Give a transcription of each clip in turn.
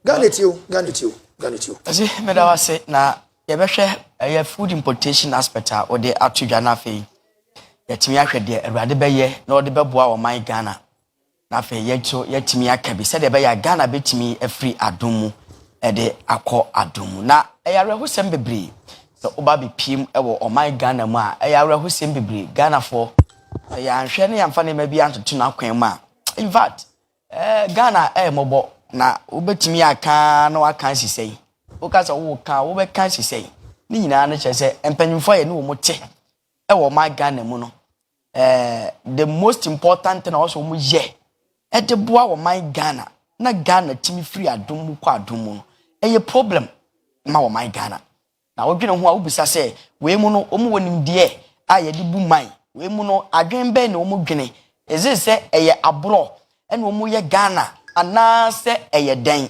Garnet you. See, Medawa say na yebehwe a food importation aspect or the atudwa na fe. Yetimi ahwe de awrade beye na ode beboa o man Ghana. Na fe yetimi aka bi se de beye Ghana betimi afri adomu e de akọ adomu. Na eyarehusem bebre. So oba bi pim ewo o man Ghana mu a eyarehusem bebre Ghana for ya anhwe ne yamfa ne ma bi antoto na kwan mu a. In fact, Ghana mobo na ubetimi aka na waka sisei ukasa wo ka wo be kan sisei ni nyina na kyese empanyimfo ye ne wo mote e wo ma Ghana mu no the most important thing also wo ye e de boa wo man Ghana na Ghana timi free adom mu kwa adom mu e problem ma wo man Ghana na wo dwene ho a wo bisa se we mu no omu wonim de a ye de bu man we mu no adwen be ne wo mu dwene eze se eye abro ene wo mu ye Ghana anase eyeden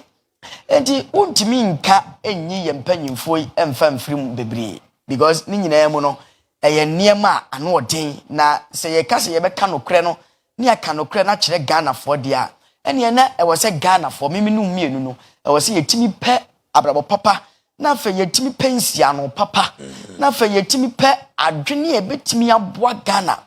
enti untimi nka enyi yempanyimfo emfa mfrim bebre because ni nyina mu no eye niema ano odin na se ye kase ye beka no kre no ni aka no kre na kire Ghana for dia ene na e wo se Ghana for miminu mienu no e wo se yetimi pe abrabo papa na fa yetimi pensia no papa na fa yetimi pe adwene e betimi aboa Ghana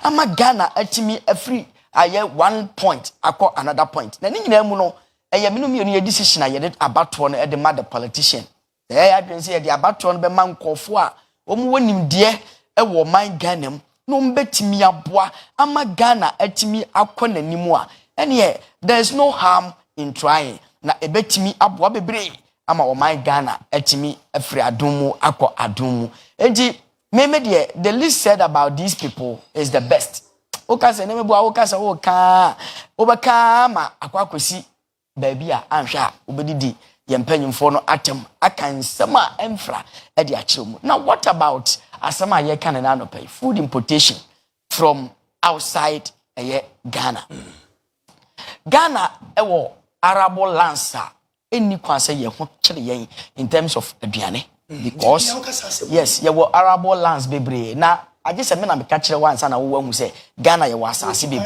ama Ghana atimi afri aye 1 point akọ another point na ni nyina mu no eye menu mienu ye decision aye de abato no e de ma the politician adwen se ye de abato no be ma nkofo a omu wonim de e wo man Ghana mu no mbetimi aboa ama Ghana atimi akọ nanimu a ene there is no harm in trying na ebetimi aboa bebre ama wo man Ghana atimi afri adomu akọ adomu enti meme de the least said about these people is the best. Okase ne mebo okase oka obaka ma akwakosi baabi a anhwa obedidi yempanyimfo no atem akansema emfra e de akiremu. Now what about asema ye kan na no pay food importation from outside Ghana? Ghana ewo arable lands a eni kwanse ye ho kire yen in terms of aduane because yes ye wo arable lands bebre na I just said, I'm catching once and I will say, Ghana, you was a baby.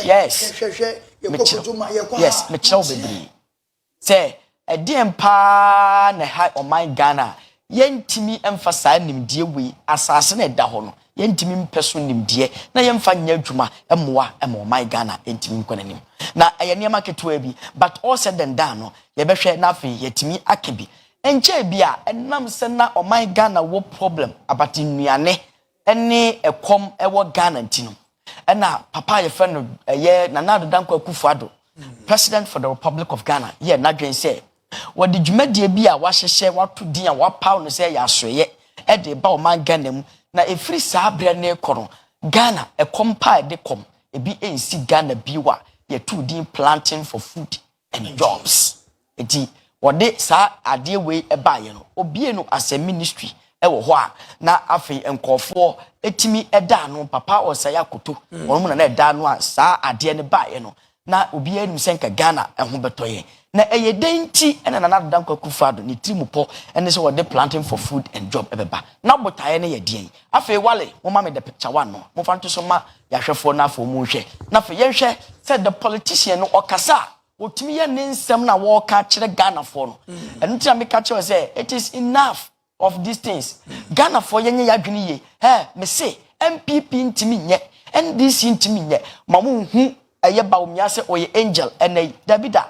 Yes, yes, Mitchell baby. Say, a dear pa, ne high on my Ghana, yen Timmy emphasize him, dear, we assassinate Dahono, yen Timmy person him, dear, na yen fan Yajuma, and more my Ghana, and Timmy Conanim. Now, I am near market to be, but all said and done, ye better nothing, yet to me, Akibi. And Jabia, and Nam Sena or my Ghana, what problem about in Miane? Ene ekom ewo Ghana ntino ena papa ye friend ye Nana Dankwa Akufo-Addo president for the Republic of Ghana ye na dwen say what the dwumadie bi a wahyehyɛ wato din a wapaw no say ya soye e de ba o man Ghana mu na efiri saa bre na ekono Ghana ekom pa de kom ebi ensi Ghana biwa ye to din planting for food and jobs eti wode saa ade we e ba ye no obie no as a ministry ewo ho a na afi enkofo etimi eda no papa osaya koto onmu na eda no a saa ade ne bae no na obi anu senka Ghana eho betoye na eye denti ena Nana Dankwa Akufo-Addo ni trimupo ene se wode planting for food and job ebeba na botaye ne ye den afi wale mo ma me the picture one no mo fanto so ma yahwefo na afo mu hwe na afi ye hwe said the politician no okasa otimi ye ne nsem na wo ka kire Ghana for no enu tia me ka kire say it is enough of these things Ghana for yenye yadwene ye me say MPP ntimi nye NDC ntimi nye mamu hu eye baumia se oye angel ene Davida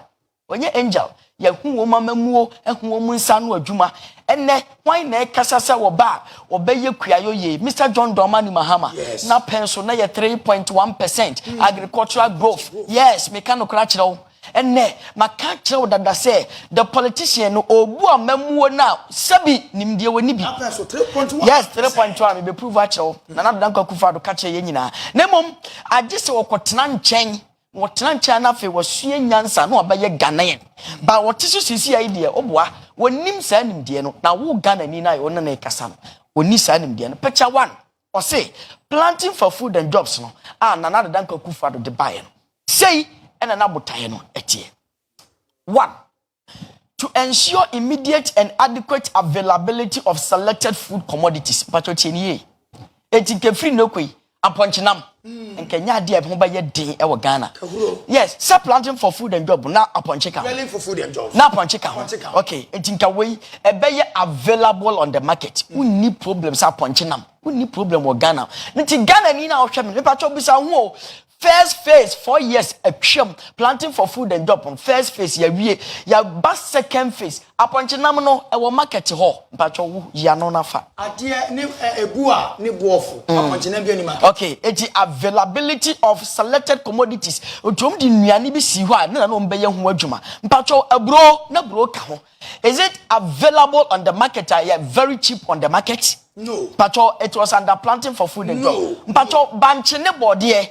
onye angel ye hu wo mamamuo ehu wo munsa no adwuma ene wan na ekasasa wo ba obeye kuayo ye Mr. John Dramani Mahama na penso na ye 3.1% agricultural growth yes me kan okra kire wo ene maka kire wo dada say the politician no obu amamuo na sabi nimdie woni bi yes 3.1 me be prove a kire wo Nana Dankwa Akufo-Addo ka kire ye nyina na mom agese wo kotena nchen wotena nchen na fe wasue nyansa na obaye Ghanaian ba wotiso sisi idea oboa wonim saa nimdie no na wo Ghana ni na yo na ekasa no oni saa nimdie no picture 1 or say planting for food and jobs no Nana Dankwa Akufo-Addo de bae no say ena na botaye no etie 1 to ensure immediate and adequate availability of selected food commodities patochenie etikefri nokoi aponchinam nkenya ade ho ba ye den e wo Ghana yes say planting for food and job na aponchika planting for food and job na aponchika okay ntinka we e be ye available on the market unni problems aponchinam unni problem wo Ghana nti Ghana ni na wo hwe me pa cho bisa ho first phase 4 years atwam planting for food and job on first phase ya wie ya ba second phase aponchinam no e wo market ho mpacho wo ya no na fa ade ni ebu a ni buofo aponchinam bi ani market okay eti availability of selected commodities otom di nuane bi si ho a na no mbe ye ho adwuma mpacho abro na bro ka ho is it available on the market yeah very cheap on the market no mpacho it was under planting for food and job mpacho banche ne bode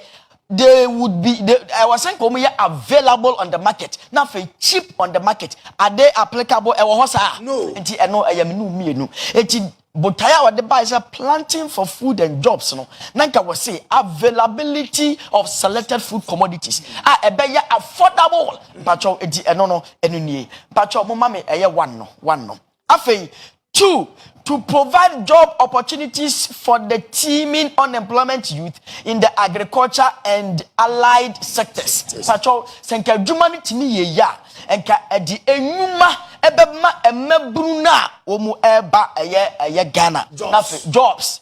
they would be I was saying come available on the market now for cheap on the market are they applicable e wo ho sa no enti eno ayaminu mienu enti botaya what the buy is planting for food and jobs no nanka we say availability of selected food commodities ebe ye affordable pacho enti eno no enu nie pacho mo mama eye one no afei 2 to provide job opportunities for the teeming unemployment youth in the agriculture and allied sectors. Pacho senka djuma ni timi ye ya enka edi enuma ebema emebru na omu eba eye Ghana na jobs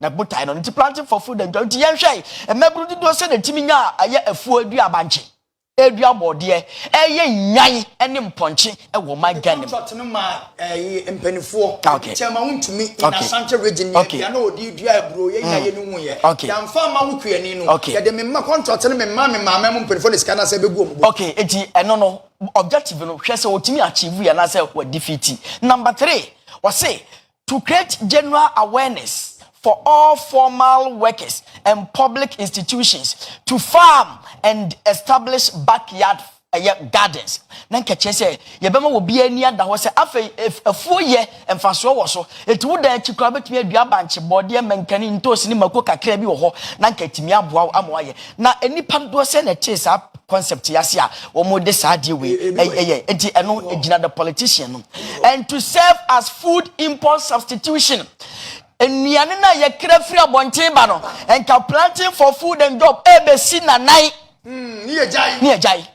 na butai no nti planting for food and jobs yen hwai emebru dido se na timi nya aye afu adu abanche edua bode eye nyan ene mponche e wo ma Ghana contract no ma empanifo chema wuntumi in Asante region ya na odi dua ebro ye nya ye no hu ye ya mfa ma wukuani no ya de memma contract no memma mu empanifo ne sika say begu omubo okay enti eno no objective no hwe se otimi achieve ya na say we defeat number 3 was say to create general awareness for all formal workers and public institutions to farm and establish backyard gardens. Nanka chese ye bema wo bia ni ada ho se afei afuo ye emfaso wo so etu da chikwa betumi adua banche bode menkani ntosi ni mako kakra bi wo ho nanka timi aboa amoa ye na enipa do se na chese concept yase a wo mo de saade we enti eno ejina the politician no and to serve as food import substitution. Enuane na ye kra free abonten ba no enka planting for food and job ebesi na nai ni ejai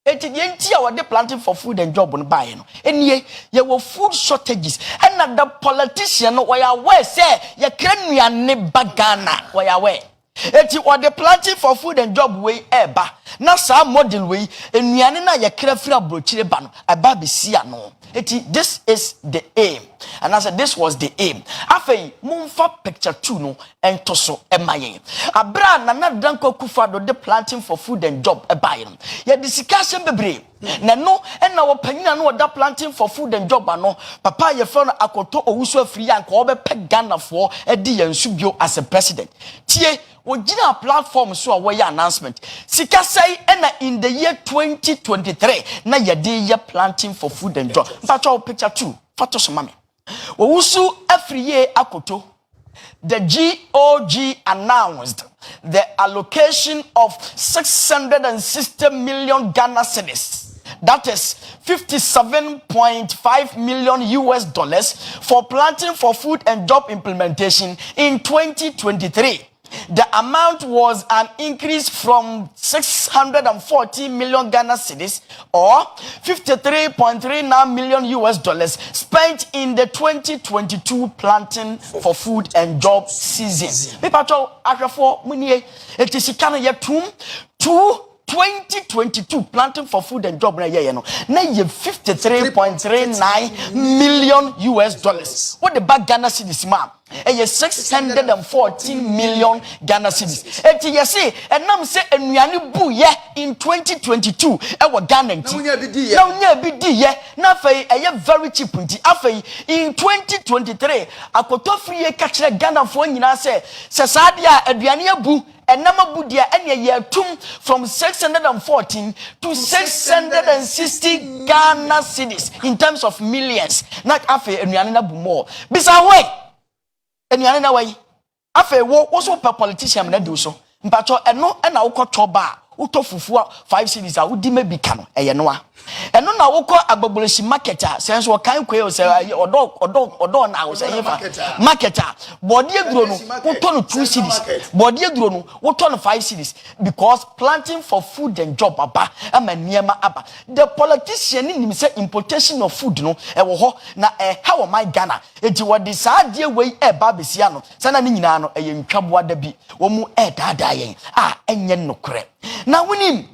eti yenti a wode planting for food and job no bae no enie ye wo food shortages and the politician no we aware say ye kra nuane bagana we aware eti wode planting for food and job we eba na sa model we enuane na ye kra free abrochire ba no aba besi ano eti this is the aim and I said this was the aim afei mumfa picture 2 no entoso emaye abra na danko kufado de planting for food and job ebaye no ye discussion bebre na no na wo panyina no da planting for food and job ano papa ye fro no akoto owusu afiri yanka wo be Ghana for edi yansu bio as a president tie wogina platform so a wo announcement sika sai na in the year 2023 na ye dey ye planting for food and job mpacho picture 2 photo so mame owusu afiri ye akoto the GOG announced the allocation of 660 million Ghana cedis. That is 57.5 million US dollars for planting for food and job implementation in 2023. The amount was an increase from 640 million Ghana cedis or 53.39 million US dollars spent in the 2022 planting for food and job season. People are munye etisika na yetum 2022 planting for food and job na ye no na ye 53.39 million US dollars. What the back Ghana cedis ma? 614 million Ghana cedis. Eti yesi enam se enuane bu ye in 2022 e wo Ghana nti. Na unya bi di ye na afei eye very cheap nti. Afei in 2023 akoto free ye ka kire Ghana fo nyina se saade a aduane abu enama budia ene ye tum from 614 to 660 Ghana cedis in terms of millions. Na afei enuane na bu more. Bisa way enuane na way afei wo so per politician na do so mpacho eno na wo kwoto ba wo to fufu 5 cedis a wo di mabika no eye noa And no na woko agbogboleshi marketer sense wo kan kwe o say odo na wo say marketer body aduro no woto no 2 cedis body aduro no woto no 5 cedis because planting for food and job aba ama niema aba the politician ni say importation of food no e wo ho na how my Ghana enti wo de saa de wei e ba besia no sana ni nyina no e ye ntwaboa da bi wo mu e dada yen enye nokre na wonim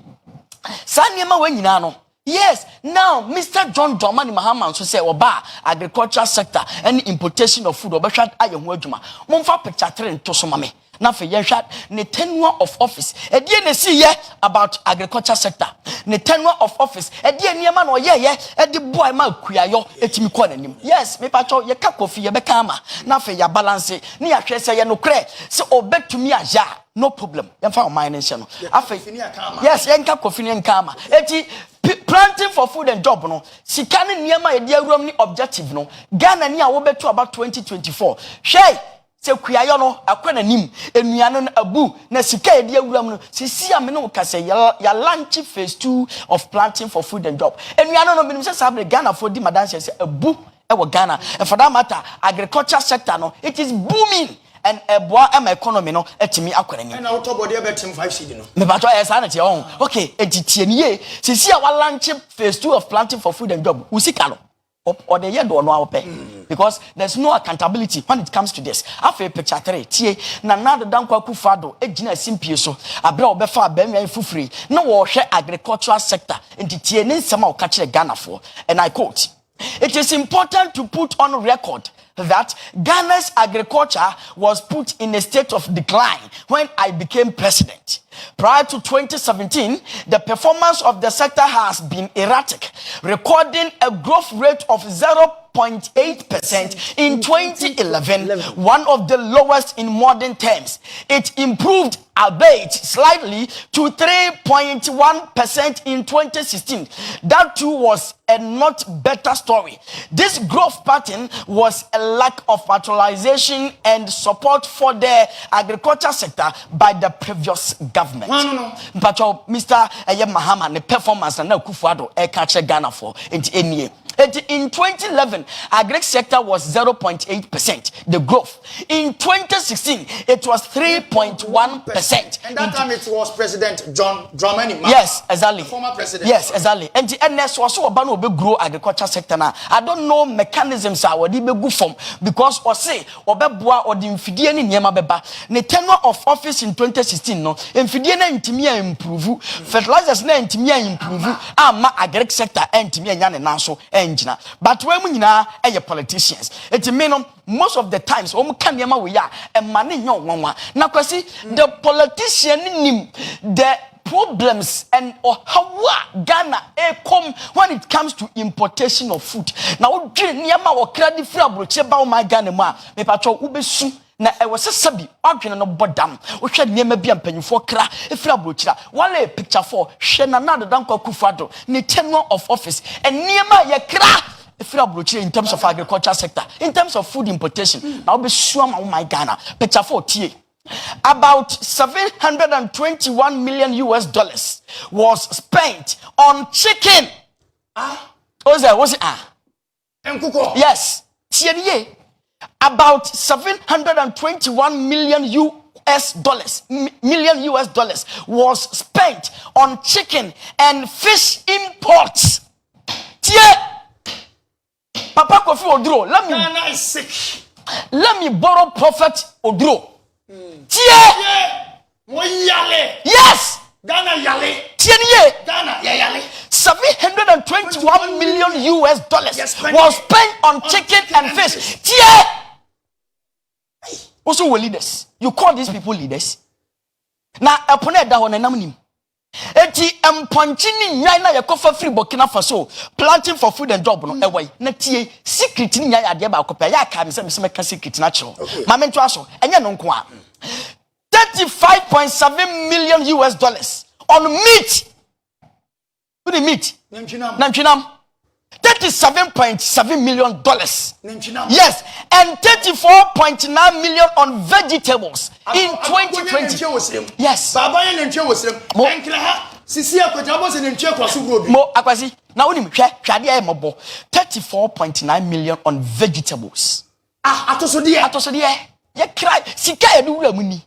sa niema we nyina no. Yes, now Mr. John Dramani Mahama so say oba agricultural sector and importation of food obehwa aye ho adwuma. Momfa picture 3 to so mame. Na fe ye hwa ne tenure of office. E die na see ye about agriculture sector. Ne tenure of office. E die niema na oye ye e de boy ma kuayo etimi ko nanim. Yes, me pacho ye ka kofi ye beka ama. Na fe ya balance. Ni ya hwe say ye no kre. Se obetumi aja. No problem. Yemfa o mine nse no. Afa yes, yenka kofi ni yenka ama. Eti planting for food and job no sika ne niema ye dia awuram ni objective no Ghana ni a wo beto about 2024 hwei se kuayo no akwana nim enuano no abu na sika ye dia awuram no sisi ame no ka se ya launch phase 2 of planting for food and job enuano no binim se sabre Ghana for di madanse se abu e wo Ghana and for that matter agriculture sector no it is booming and eboa em economy no etimi akwanani na auto body betim 5 cedi no me bato esa na tie on okay etitie niye sisi a wa launch phase 2 of planting for food and job usika no or the year do no awope because there's no accountability when it comes to this afa picture 3 tie na nado dankwa kufado ejina simpie so abra obefa abamya fufuri na wo hwe agricultural sector entitie ne nsema o ka kire Ghana for and I quote it is important to put on record that Ghana's agriculture was put in a state of decline when I became president. Prior to 2017, the performance of the sector has been erratic, recording a growth rate of 0.8% in 2011, one of the lowest in modern terms. It improved albeit slightly to 3.1% in 2016. That too was a not better story. This growth pattern was a lack of fertilization and support for the agriculture sector by the previous government. No. But Mr. Mahama, the performance and Kufuado catch Ghana for in 2011, agri sector was 0.8%, the growth. In 2016, it was 3.1%. And that time it was President John Dramani Mahama. Yes, exactly. The former president. Yes, exactly. And the NS was so about to grow agriculture sector now. I don't know mechanisms are what they be good from because or say or beboa or the infidie ni nyema beba. The tenure of office in 2016 no infidie na intimia improve, fertilizers na intimia improve, ama agri sector intimia nyane nanso engina. But when we na politicians, it mean most of the times can yama we are and money no one. Now kwasi the politician nim the problems and or how Ghana come when it comes to importation of food. Now nyama wo credit free abroche ba o my Ghana ma me patcho ubesu na e wo sesabi adwene no bodam wo hwe nyama bia mpanyifo kra e free abrochira wale picture for hwe na nado dankwa kufado ne tenure of office and nyama ye kra in terms of agriculture sector, in terms of food importation. Now be sure my Ghana. Picture 4 about 721 million US dollars was spent on chicken. Was it? Yes. About 721 million US dollars was spent on chicken and fish imports. Papa Kofi Oduro, let me borrow Prophet Oduro. Yes. Ghana yale. Ghana yale. 721 million US dollars was spent on chicken and fish. Also, we leaders. You call these people leaders. Now, upon that, eti emponchini nyai na yakofa free Burkina Faso planting for food and job no ewai na tie secret ni nyai ade ba akopa ya ka me se meka secret na chiro mama nto aso enye no nko a 35.7 million US dollars on meat. Who the meat? Namchinam. $37.7 million. Yes, and 34.9 million on vegetables in 2020. Yes. Baba ye nentwe wosrem. Enkla ha sisi akwajabo se nentwe kwaso grobi. Mo akwasi Now when you share mobile 34.9 million on vegetables. Atoso ye cry sika ye do muni.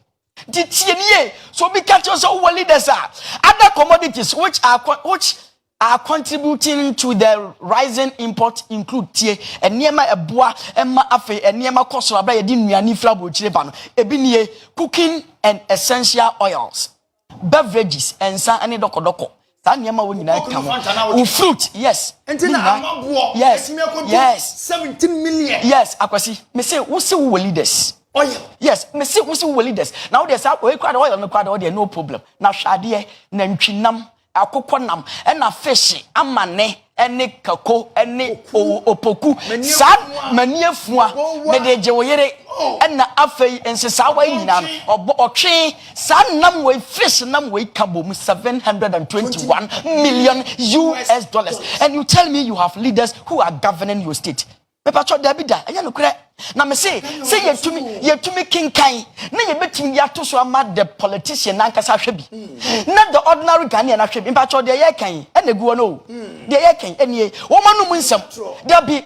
So be catch us all leaders are other commodities which are contributing to the rising import include tie eniema eboa emma afe eniema koso abra ye di nuane flabo chire no ebi cooking and essential oils, beverages ensa ane dokodoko sa niema wo nyina ka fruit yes yes 17 million yes akwasi me say wo se wo leaders oil yes me say wo se wo leaders now there's we kwade oil no kwade there no problem na hwade na ntwinam akokonam ena fish amane ene kako ene opoku sad mani afua me de je woyere ena afei ensesa wa nyina otwe sad nam we fish nam we kabom 721 million US dollars and you tell me you have leaders who are governing your state me pacho da bida enya no kure na me say yetumi kinkan na ye betimi ya to so ama the politician na nkasa hwe bi na the ordinary Ghanaian na hwe bi mpacho de ye kan ena guo no de ye kan enie wo manu mu nsam there be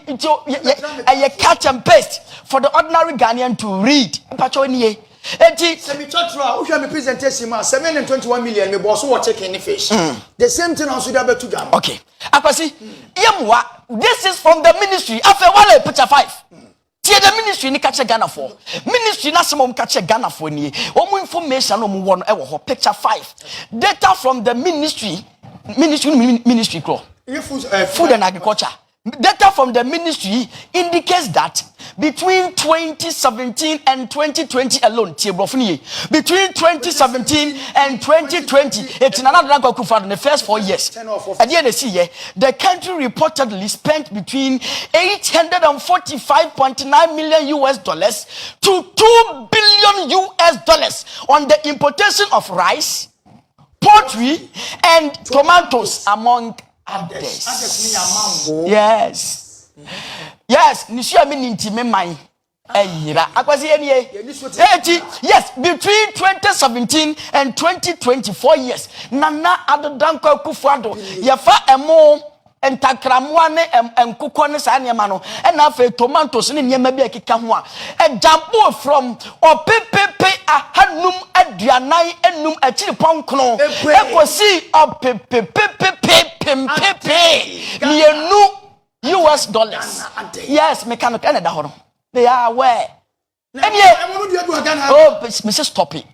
ye catch and paste for the ordinary Ghanaian to read mpacho enie enti semi totra wo hwe me presentation ma 721 million me boss wo chicken fish the same thing also there betu gam okay akwasi yemwa this is from the ministry afa wala picture 5 tie the ministry ni catch Ghana for ministry na semom catch Ghana for ni omo information no mo won e wo ho picture 5 data from the ministry cro food and agriculture data from the ministry indicates that between 2017 and 2020 alone between 2017 and 2020 it's another for the first 4 years at the end of the year the country reportedly spent between 845.9 million US dollars to 2 billion US dollars on the importation of rice, poultry and tomatoes among others. Yes, Nishia meaning Timmy mine. Yes, between 2017 and 2024 years, Nana Adanko Kufado, Yafa emo and Takramwane and Kukone Sanyamano, and Afe tomatoes in Yamabi Kikamwa, and Jambo from or Pepe a Hanum Adrianai and Num a Chiliponkno, Equasi or Pepe near new US dollars. Yes, mechanic Canada. They are aware. And yet, oh, Mrs. Stop it.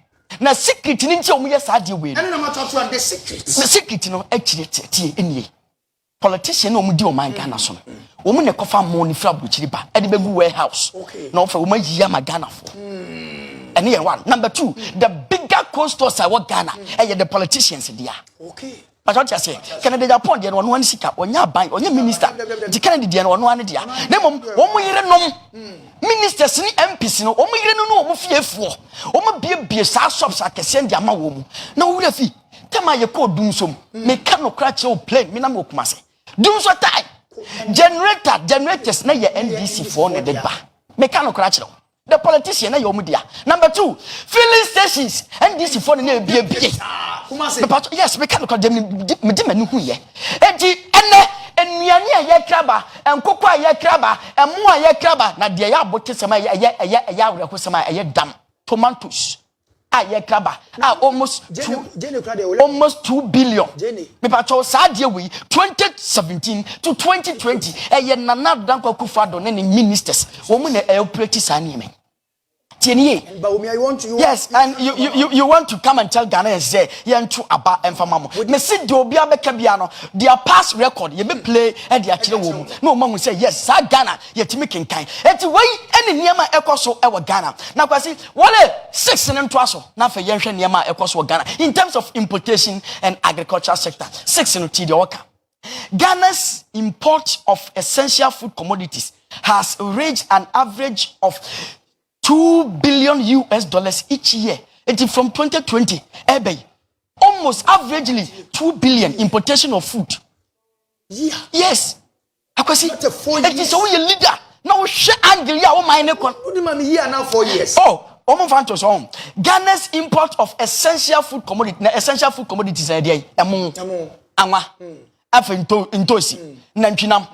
Now, secret in your yes, I deal with. The secret, you know, actually, in ye. Politician, no, do my Ghana son. Woman, a coffin money flap with Chilipa, at the Babu warehouse. No, for woman, Yama Ghana for. And here one. Number 2, the bigger co-stores I work Ghana, and the politicians, dear. Okay. But what you say, Canada Japan, there one sika, when you buy, on your minister, the Canadian one dear. Then, one way, ministers ni MPs no omo yire no omo fiefo omo bie sa shops akese dia ma wo mu na wo refi tema ye ko dum som me ka no kra che o plane me na me okuma se dum so tai generators na ye NDC for ne de ba me ka no kra che the politician na ye omo dia. Number 2, filling stations NDC for ne bie yes me ka no kra dem me di manu hu ye enti ene enuane aye kraba enkoko aye kraba emo aye kraba na de ya bote sema aye awre sema aye dam tomatoes aye kraba almost 2 billion me pacho sa de we 2017 to 2020 aye nana dan kwakufa do ne ministers wo mu na operate sanime. Yes, and you want to come and tell Ghana and say to about enfamamo. Me see do bia bekabiano their past record ye be play and their chile wo no man will say yes sa Ghana ye timi kenkan enti wey ene niema ekoso e wo Ghana na kwasi wale 6 ne nto aso na fa yenhwe niema ekoso wo Ghana in terms of importation and agricultural sector 6 no ti de oka. Ghana's import of essential food commodities has reached an average of 2 billion US dollars each year. And from 2020, almost averagely 2 billion importation of food. Yeah. Yes. It is only a leader. No share angry. Now 4 years. Oh, Ghana's import of essential food commodities. Essential food commodities are there. afa ntosi nantwinam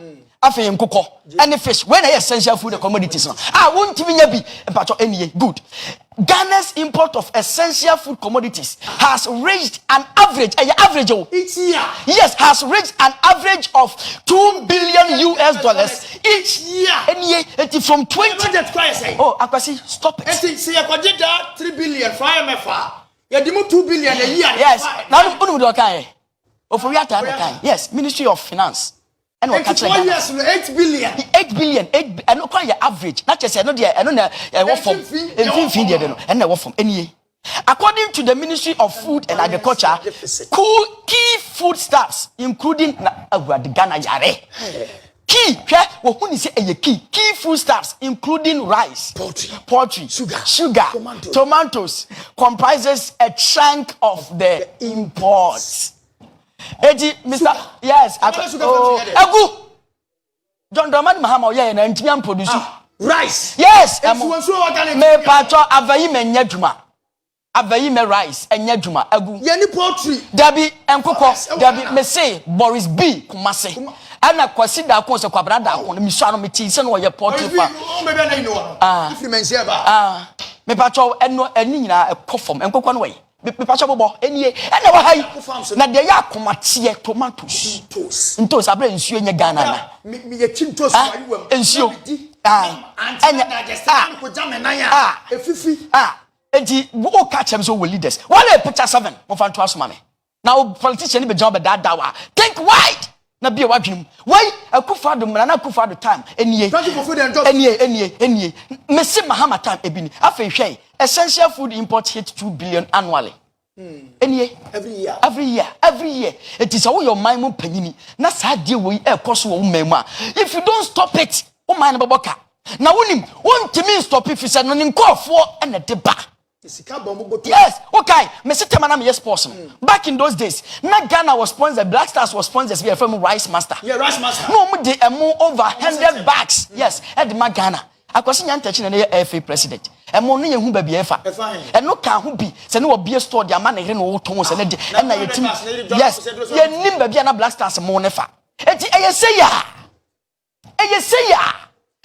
afa nkokɔ any fish when are essential food commodities no won't nya bi mpacho eniye good. Ghana's import of essential food commodities has reached an average each year. Yes, has reached an average of $2 billion each year. And from 20. Oh, Akwasi, stop it. See, I got that 3 billion for IMF. You demand 2 billion a year. Yes. Now, yes, Ministry of Finance. And 4 years, 8 billion. 8 billion. I know quite your average. Not just I know what from and what from any. According to the Ministry of Food and Agriculture, key foodstuffs, including Ghana Yare. Key foodstuffs, including rice, poultry, sugar, tomatoes, comprises a chunk of the imports. Mr. Yes, Agu. John Dramani Mahama, and Antimian produce rice. Yes, me patro avayi me nyadwuma. Avayi me rice and nyadwuma agu. Yeni poultry. Dabi enkoko, dabi me say Boris B Kumase. Ana kwasi da kon se kwabra da kon mi so ano me ti se no ye poultry fa. Me be na ino. If you mention ba. Me patro eno ani nyina ekofom enkoko no we. Me patro bobo enie ena wa hai na de ya komatie tomatoes ntos abra nsuo nya Ghana na me ye chintos wa yiwam nsuo enya ko jame nan ya efifi enti wo ka chem so we leaders wala picture 7 mo fa nto asoma me na o politician be job da da wa think wide na bia wadwem why akufado mra na akufado time enie me se Mahama time ebini afa hwe essential food import hit 2 billion annually. Every year. It is all your mind panyini. Na sa die we e koso wo mema. If you don't stop it, o mind boboka. Na wonim, wontimi stop if you say no nkofo e na de ba. Yes, okay. Me sit na me yes person. Back in those days, na Ghana was sponsored, Black Stars was sponsored by from Rice Master. Yeah, Rice Master. No mo dey over 100 bags. Yes, e de ma Ghana. Akwasi nya ntachi na ye FA president. Emo no ye hu ba bi efa. E no ka hu bi se ne obi store dia ma na here no wo ton se ne de e na ye tim. Yes. Ye nim ba bi na Black Stars mo ne fa. Eti eye say ya.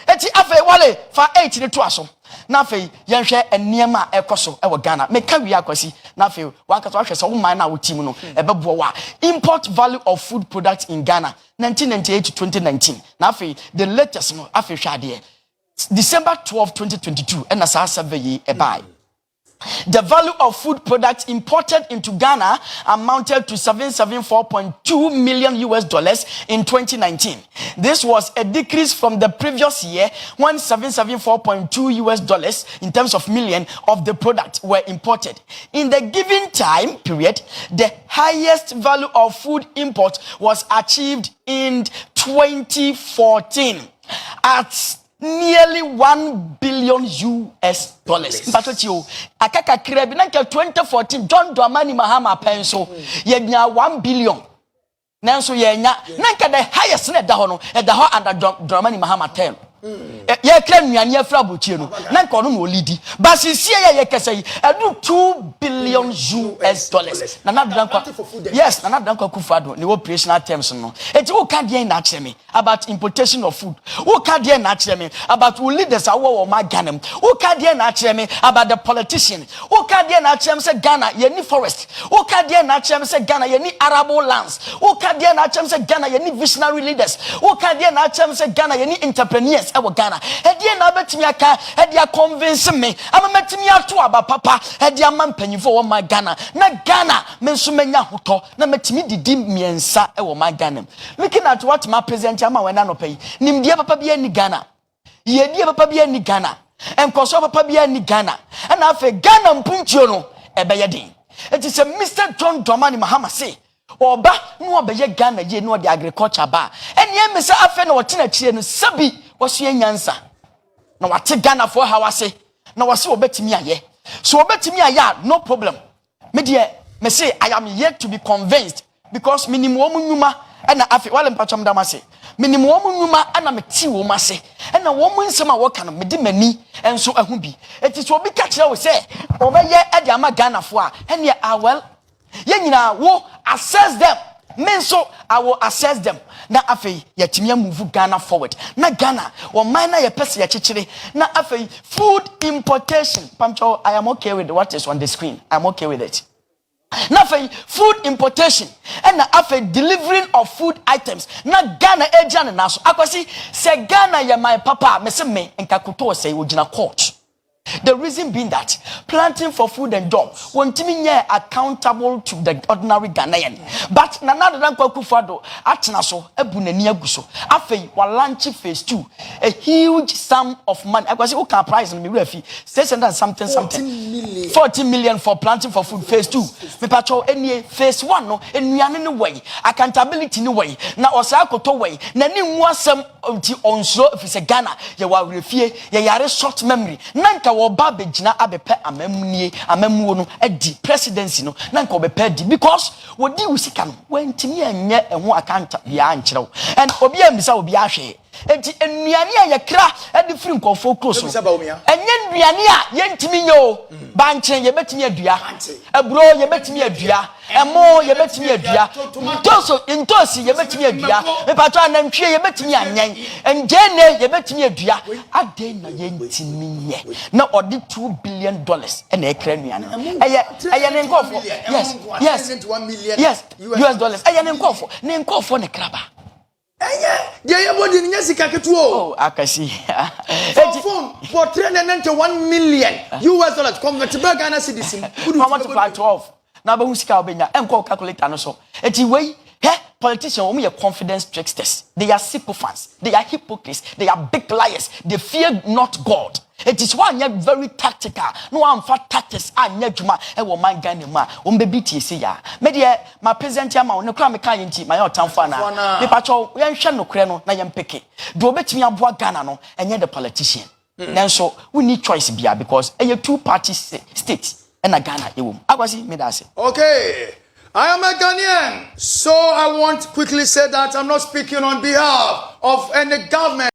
Eti afa wale fa 8 ne to aso. Na afa ye hwe eniema ekoso e wo Ghana. Me ka wi Akwasi na afa wanka to hwe se wo man na wo tim no e bebo wa. Import value of food products in Ghana 1998 to 2019. Na afa the latest no afa hwe ade December 12, 2022, and as I survey a buy. The value of food products imported into Ghana amounted to $774.2 million in 2019. This was a decrease from the previous year when $774.2 in terms of million of the product were imported. In the given time period, the highest value of food import was achieved in 2014 at nearly $1 billion. Mpatotio akaka krebi na 2014 John Dramani Mahama penso yenya 1 billion. Nanso yenya nanka the highest na da ho no e da ho under Dramani Mahama 10. Ye kra nuane afra bochie no nanka ono no lidi basisi ye kese yi edu $2 billion. Na danka yes na danka kufado ne operational terms no eti wo ka de na kire me about importation of food wo ka de na kire me about we leaders awo ma Ghana wo ka de na kire me about the politician wo ka de na kire me say Ghana ye ni forest wo ka de na kire me say Ghana ye ni arable lands wo ka de na kire me say Ghana ye ni visionary leaders wo ka de na kire me say Ghana ye ni entrepreneurs ewo Ghana edie na betimi aka edie convince me amametimi ato aba papa edie amampanyifo wo ma Ghana na Ghana menso menya hoto na metimi didi miensa ewo ma Ghana. Looking at what my president ama wena no pay nimdie papa bia ni Ghana yedie papa bia ni Ghana enkoso papa bia ni Ghana na afa Ghana mpuntuo no ebeye din. It is a Mr. John Dramani Mahama say oba no obeye Ghana ye no the agriculture ba ene emese afa na wotena chie no sabi waso enyansa na wate Ghana for hawase na wase obetimi aye so obetimi aye no problem me dey me say I am yet to be convinced because minimum nyuma na afi wale mpacham dama say minimum nyuma ana meti wo ma say na wo mu nsem a wo ka no me di mani enso ahu bi eti so obi ka kire wo say obeye e dey ama Ghana for a ene well ye nyina wo assess them Men so I will assess them. Na afei yetimi move Ghana forward. Na Ghana or minor ye pese ye na afei food importation. Pamcho, I am okay with what is on the screen. I'm okay with it. Na afei food importation and na afei delivering of food items. Na Ghana agent na so. Akwasi se Ghana ye my papa me se me nkakoto say ogina court. The reason being that planting for food and job won't mean accountable to the ordinary Ghanaian. But Nana Dankwa Atina so Ebunenia Guso. Afe wa launch phase 2. A huge sum of money. I was okay price me refi 600 something 14 million for planting for food phase 2. Me patrol any phase 1 no enuane no way. Accountability no way. Na osa akoto way. Na ni nwasem onti onso if se Ghana ye wa refie ye yare short memory. Nanka oba begina abepe amamuo no edi presidency no nanka obepe di because wodi usika no wantimi enye eho akanta bia ankyerɛw and obi amisa obi ahwe enti enuane a yekra edi free nkofo close enye nnuane a yentimi nye o bankye yebetimi adua eburo yebetimi adua emo yebetimi adua ntosi yebetimi adua mepato anantwie yebetimi anyen enjene yebetimi adua aden na yentimi nye na odi $2 billion ena ekra nnuane eye ne nkofo yes US dollars eye ne nkofo ne kraba Dear your body in Yasika. Oh, I can see. Phone for $391 million US dollars convertible Ghana citizen. How much for 12? Now, but who's Calbina and call calculator and so. Anyway, politicians only a confidence tricksters. They are sycophants. They are hypocrites. They are big liars. They fear not God. It is why you're very tactical. No one for tactics. I need Juma. I will mind Ghana. Baby TC ya. Media, my present yama. No crime can't my old town fana. The patrol, we ain't no creno. Na yam picky. Do bet me a boy Ghana no. And you're the politician. Then so we need choice beer because a 2-party state and a Ghana. I was it. Me that's it. Okay. I am a Ghanaian, so I want to quickly say that I'm not speaking on behalf of any government.